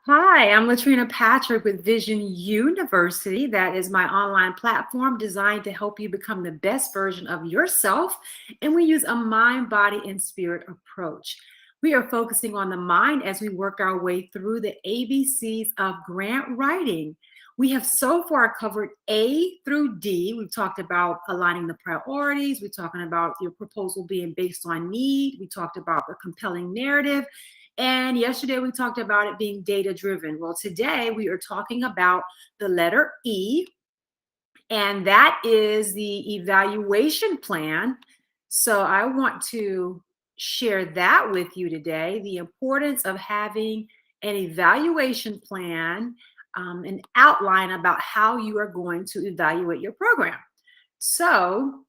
Hi, I'm Latrina Patrick with Vision University. That is my online platform designed to help you become the best version of yourself. And we use a mind, body, and spirit approach. We are focusing on the mind as we work our way through the ABCs of grant writing. We have so far covered A through D. We've talked about aligning the priorities. We're talking about your proposal being based on need. We talked about a compelling narrative. And yesterday we talked about it being data driven. Well, today we are talking about the letter E, and that is the evaluation plan. So I want to share that with you today, the importance of having an evaluation plan, an outline about how you are going to evaluate your program. So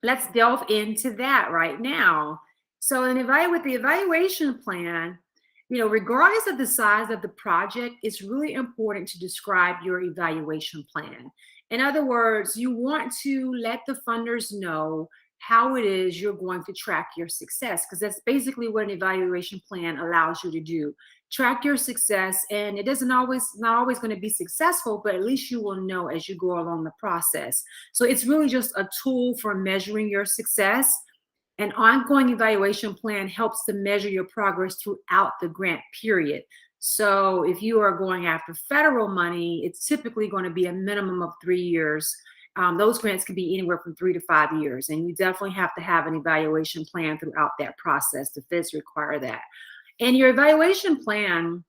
let's delve into that right now. So, with the evaluation plan, regardless of the size of the project, it's really important to describe your evaluation plan. In other words, you want to let the funders know how it is you're going to track your success, because that's basically what an evaluation plan allows you to do. Track your success, and it doesn't always not always going to be successful, but at least you will know as you go along the process. So it's really just a tool for measuring your success. An ongoing evaluation plan helps to measure your progress throughout the grant period. So if you are going after federal money, it's typically going to be a minimum of 3 years. Those grants can be anywhere from 3 to 5 years, and you definitely have to have an evaluation plan throughout that process. The feds require that. And your evaluation plan,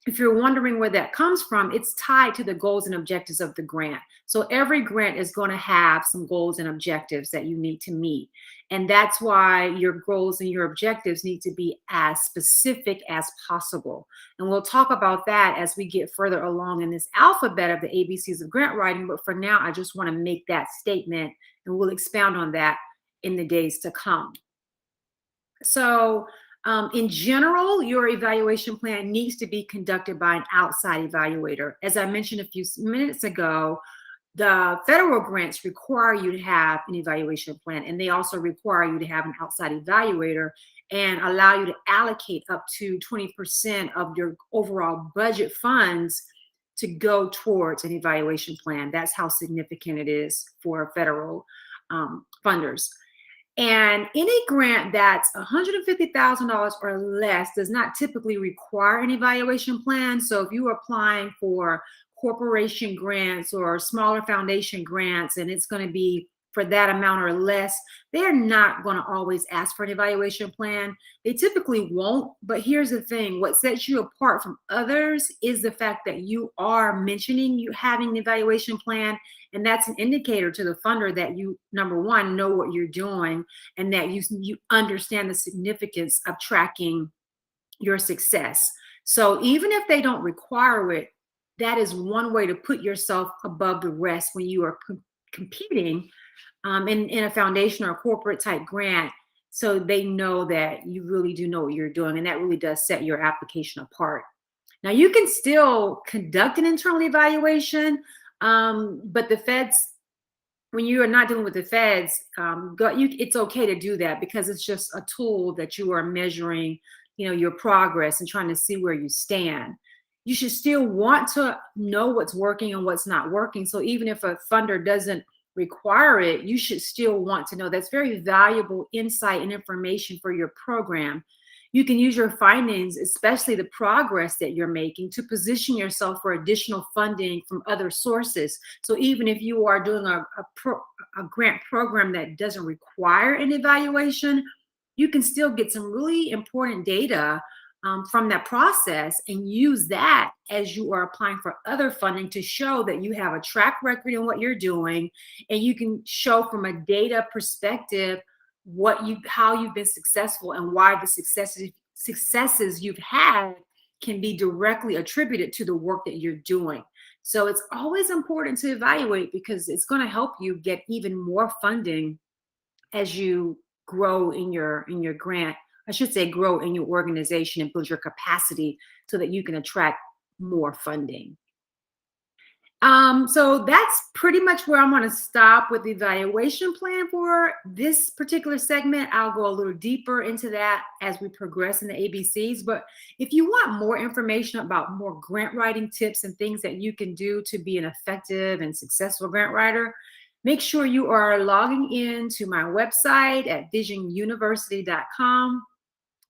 if you're wondering where that comes from, it's tied to the goals and objectives of the grant. So every grant is going to have some goals and objectives that you need to meet. And that's why your goals and your objectives need to be as specific as possible. And we'll talk about that as we get further along in this alphabet of the ABCs of grant writing. But for now, I just want to make that statement, and we'll expound on that in the days to come. So, in general, your evaluation plan needs to be conducted by an outside evaluator. As I mentioned a few minutes ago, the federal grants require you to have an evaluation plan, and they also require you to have an outside evaluator and allow you to allocate up to 20% of your overall budget funds to go towards an evaluation plan. That's how significant it is for federal funders. And any grant that's $150,000 or less does not typically require an evaluation plan. So if you are applying for corporation grants or smaller foundation grants, and it's going to be for that amount or less, they're not going to always ask for an evaluation plan. They typically won't. But here's the thing: what sets you apart from others is the fact that you are mentioning you having an evaluation plan. And that's an indicator to the funder that you, number one, know what you're doing, and that you understand the significance of tracking your success. So even if they don't require it, that is one way to put yourself above the rest when you are competing in a foundation or a corporate type grant. So they know that you really do know what you're doing, and that really does set your application apart. Now, you can still conduct an internal evaluation, but the feds, when you are not dealing with the feds, it's okay to do that, because it's just a tool that you are measuring, your progress and trying to see where you stand. You should still want to know what's working and what's not working. So even if a funder doesn't require it, you should still want to know. That's very valuable insight and information for your program. You can use your findings, especially the progress that you're making, to position yourself for additional funding from other sources. So even if you are doing a grant program that doesn't require an evaluation, you can still get some really important data from that process and use that as you are applying for other funding to show that you have a track record in what you're doing, and you can show from a data perspective how you've been successful and why the successes you've had can be directly attributed to the work that you're doing. So it's always important to evaluate, because it's going to help you get even more funding as you grow in your grant. I should say grow in your organization and build your capacity so that you can attract more funding. So that's pretty much where I'm going to stop with the evaluation plan for this particular segment. I'll go a little deeper into that as we progress in the ABCs. But if you want more information about more grant writing tips and things that you can do to be an effective and successful grant writer, make sure you are logging in to my website at visionuniversity.com,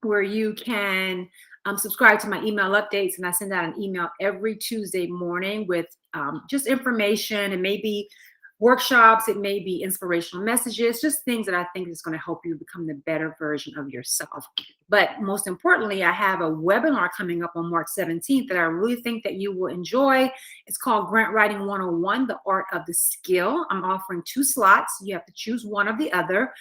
where you can subscribe to my email updates. And I send out an email every Tuesday morning with just information, and maybe workshops, it may be inspirational messages, just things that I think is going to help you become the better version of yourself. But most importantly, I have a webinar coming up on March 17th that I really think that you will enjoy. It's called Grant Writing 101, The Art of the Skill. I'm offering 2 slots. You have to choose one or the other.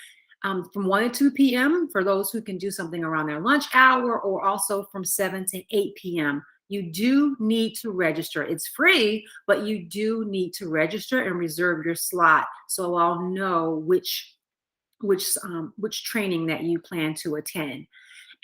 From 1 to 2 p.m. for those who can do something around their lunch hour, or also from 7 to 8 p.m. You do need to register. It's free, but you do need to register and reserve your slot, so I'll know which training that you plan to attend.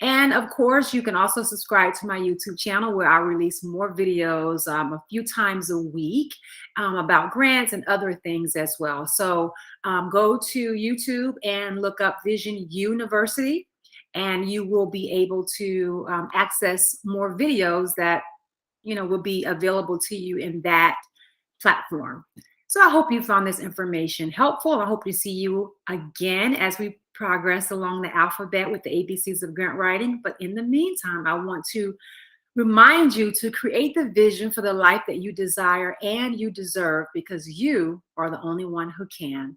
And of course, you can also subscribe to my YouTube channel, where I release more videos a few times a week about grants and other things as well. So go to YouTube and look up Vision University, and you will be able to access more videos that will be available to you in that platform. So I hope you found this information helpful. I hope to see you again as we progress along the alphabet with the ABCs of grant writing. But in the meantime, I want to remind you to create the vision for the life that you desire and you deserve, because you are the only one who can.